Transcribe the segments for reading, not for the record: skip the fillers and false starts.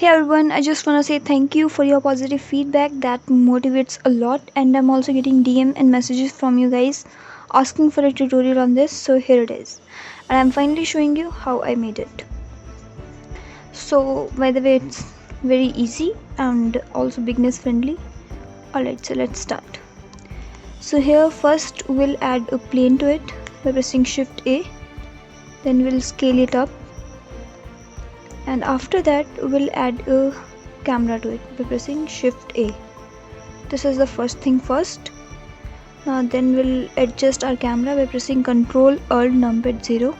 Hey everyone, I just want to say thank you for your positive feedback. That motivates a lot, and I'm also getting DM and messages from you guys asking for a tutorial on this. So here it is, and I'm finally showing you how I made it. So by the way, it's very easy and also beginners friendly. Alright, so let's start. So here first we'll add a plane to it by pressing Shift A, then we'll scale it up, and after that we'll add a camera to it by pressing Shift A. This is the first thing first. Now then we'll adjust our camera by pressing Ctrl Alt numpad 0.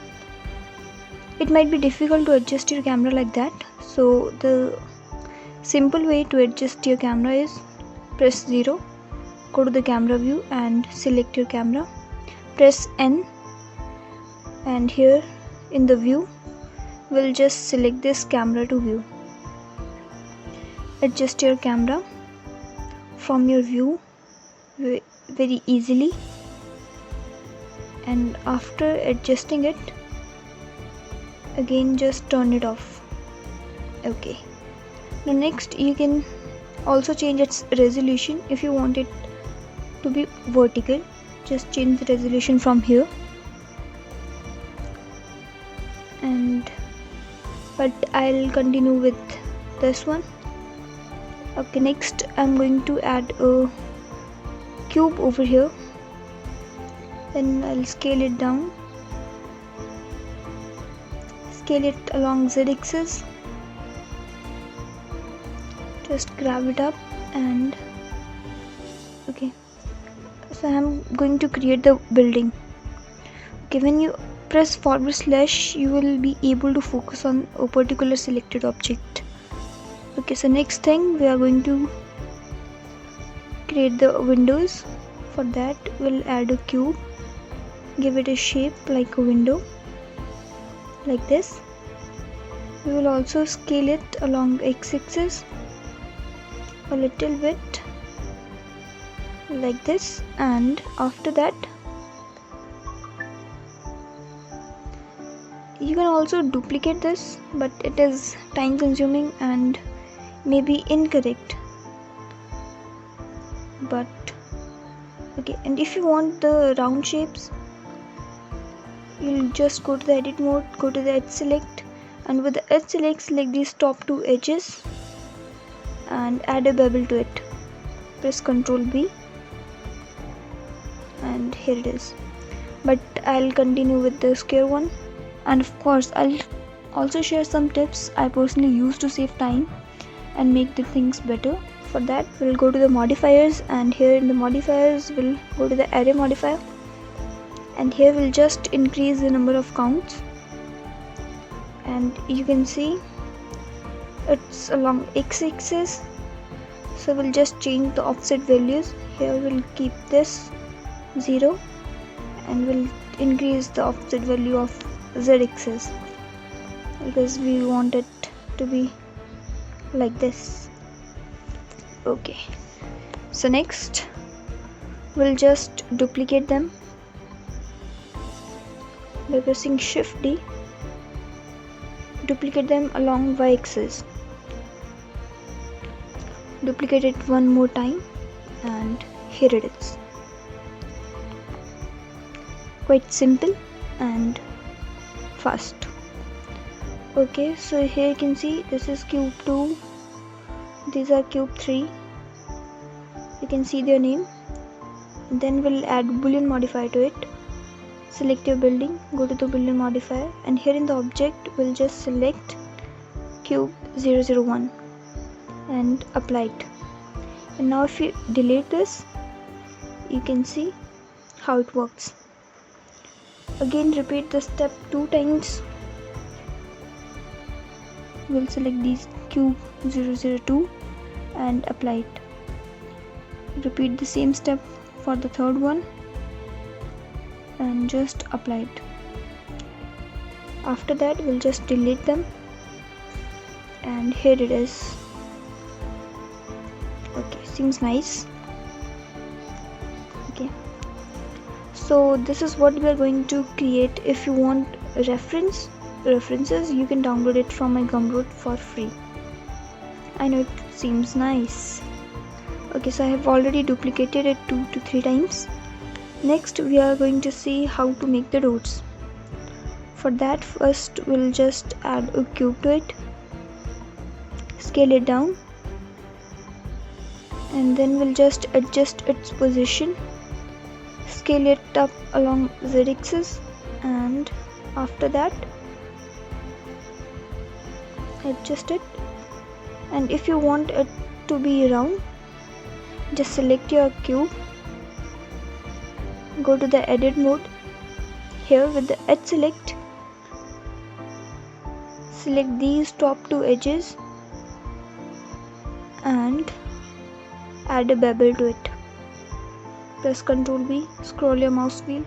It might be difficult to adjust your camera like that, so the simple way to adjust your camera is press 0, go to the camera view and select your camera, press N, and here in the view we'll just select this camera to view. Adjust your camera from your view very easily, and after adjusting it again just turn it off. Okay, now next you can also change its resolution. If you want it to be vertical, just change the resolution from here, but I'll continue with this one. Okay, next I'm going to add a cube over here, then I'll scale it down, scale it along z-axis, just grab it up, and okay, so I'm going to create the building. Okay, when you press / you will be able to focus on a particular selected object. Okay, so next thing we are going to create the windows. For that we'll add a cube, give it a shape like a window like this. We will also scale it along x-axis a little bit like this, and after that you can also duplicate this, but it is time consuming and maybe incorrect. But okay, and if you want the round shapes, you'll just go to the edit mode, go to the edge select, and with the edge select select these top two edges and add a bevel to it. Press Ctrl B, and here it is. But I'll continue with the square one. And of course I'll also share some tips I personally use to save time and make the things better. For that we'll go to the modifiers, and here in the modifiers we'll go to the array modifier, and here we'll just increase the number of counts, and you can see it's along x-axis, so we'll just change the offset values. Here we'll keep this 0 and we'll increase the offset value of z-axis because we want it to be like this. Okay, so next we'll just duplicate them by pressing Shift D. Duplicate them along y-axis, duplicate it one more time, and here it is. Quite simple and fast. Okay, so here you can see this is cube 2, these are cube 3, you can see their name. Then we'll add boolean modifier to it. Select your building, go to the boolean modifier, and here in the object we'll just select cube 001 and apply it. And now if you delete this, you can see how it works. Again repeat the step 2 times. We'll select these cube 002 and apply it. Repeat the same step for the third one and just apply it. After that we'll just delete them, and here it is. Okay, seems nice. Okay, so this is what we are going to create. If you want references, you can download it from my Gumroad for free. I know it seems nice. Okay, so I have already duplicated it 2 to 3 times. Next we are going to see how to make the dots. For that, first we'll just add a cube to it, scale it down, and then we'll just adjust its position, scale it up along z-axis, and after that adjust it. And if you want it to be round, just select your cube, go to the edit mode. Here with the edge select these top 2 edges and add a bevel to it. Press Ctrl B, scroll your mouse wheel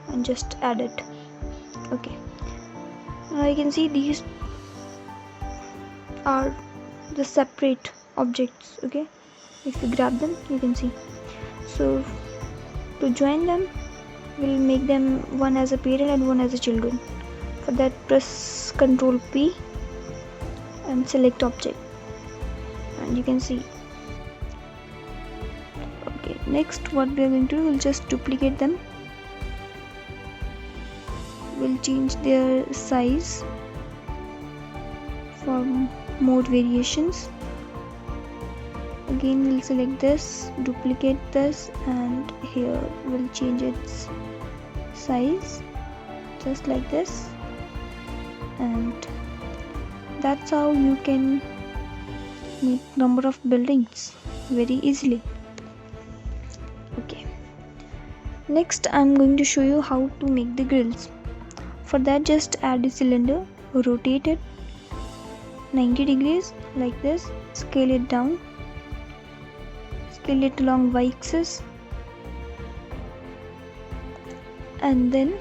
and just add it. Okay, now you can see these are the separate objects. Okay, if you grab them you can see. So to join them, we'll make them one as a parent and one as a children. For that, press Ctrl P and select object, and you can see. Okay, next what we are going to do, we'll just duplicate them. We'll change their size for more variations. Again we'll select this, duplicate this, and here we'll change its size just like this, and that's how you can make number of buildings very easily. Okay, next I'm going to show you how to make the grills. For that, just add a cylinder, rotate it 90 degrees like this, scale it down, scale it along y-axis, and then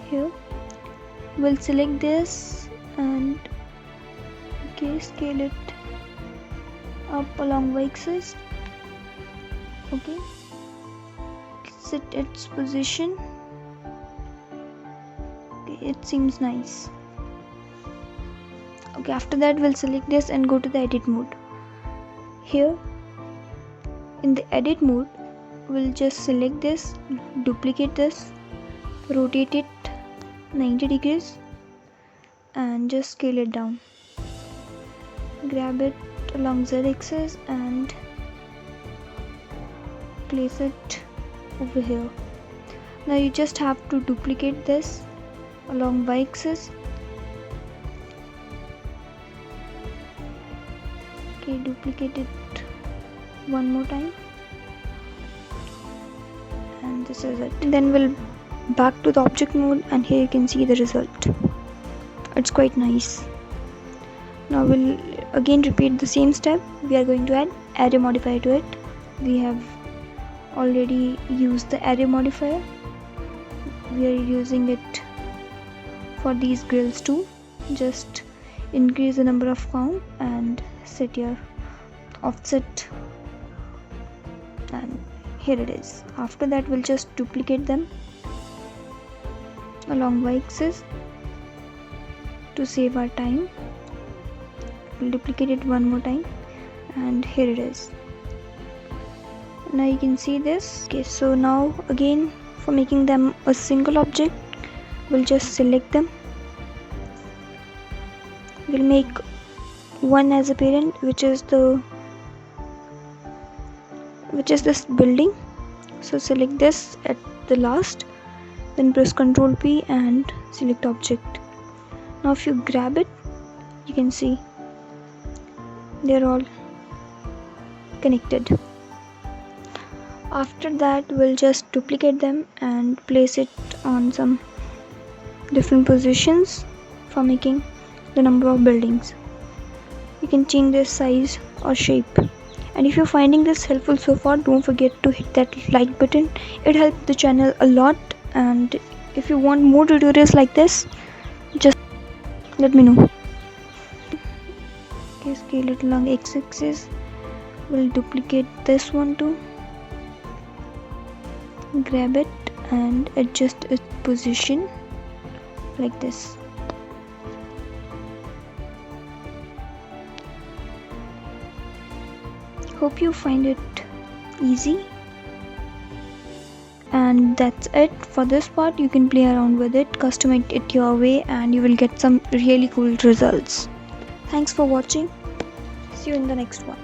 here we'll select this and scale it up along y-axis. Okay, set its position. Okay, it seems nice. Okay, after that we'll select this and go to the edit mode. Here in the edit mode, we'll just select this, duplicate this, rotate it 90 degrees and just scale it down. Grab it along z-axis and place it over here. Now you just have to duplicate this along y-axis. Okay, duplicate it one more time, and this is it. Then we'll back to the object mode, and here you can see the result. It's quite nice. Now we'll again repeat the same step. We are going to add array modifier to it. We have already used the array modifier. We are using it for these grills too. Just increase the number of count and set your offset, and here it is. After that, we'll just duplicate them along y-axis to save our time. We'll duplicate it one more time, and here it is. Now you can see this. Okay, so now again for making them a single object, we'll just select them. We'll make one as a parent, which is this building. So select this at the last, then press Ctrl P and select object. Now if you grab it, you can see they're all connected. After that, we'll just duplicate them and place it on some different positions for making the number of buildings. You can change their size or shape. And if you're finding this helpful so far, don't forget to hit that like button. It helps the channel a lot, and if you want more tutorials like this, just let me know. Okay, scale it along x-axis. We'll duplicate this one too. Grab it and adjust its position like this. Hope you find it easy. And that's it for this part. You can play around with it, customize it your way, and you will get some really cool results. Thanks for watching. See you in the next one.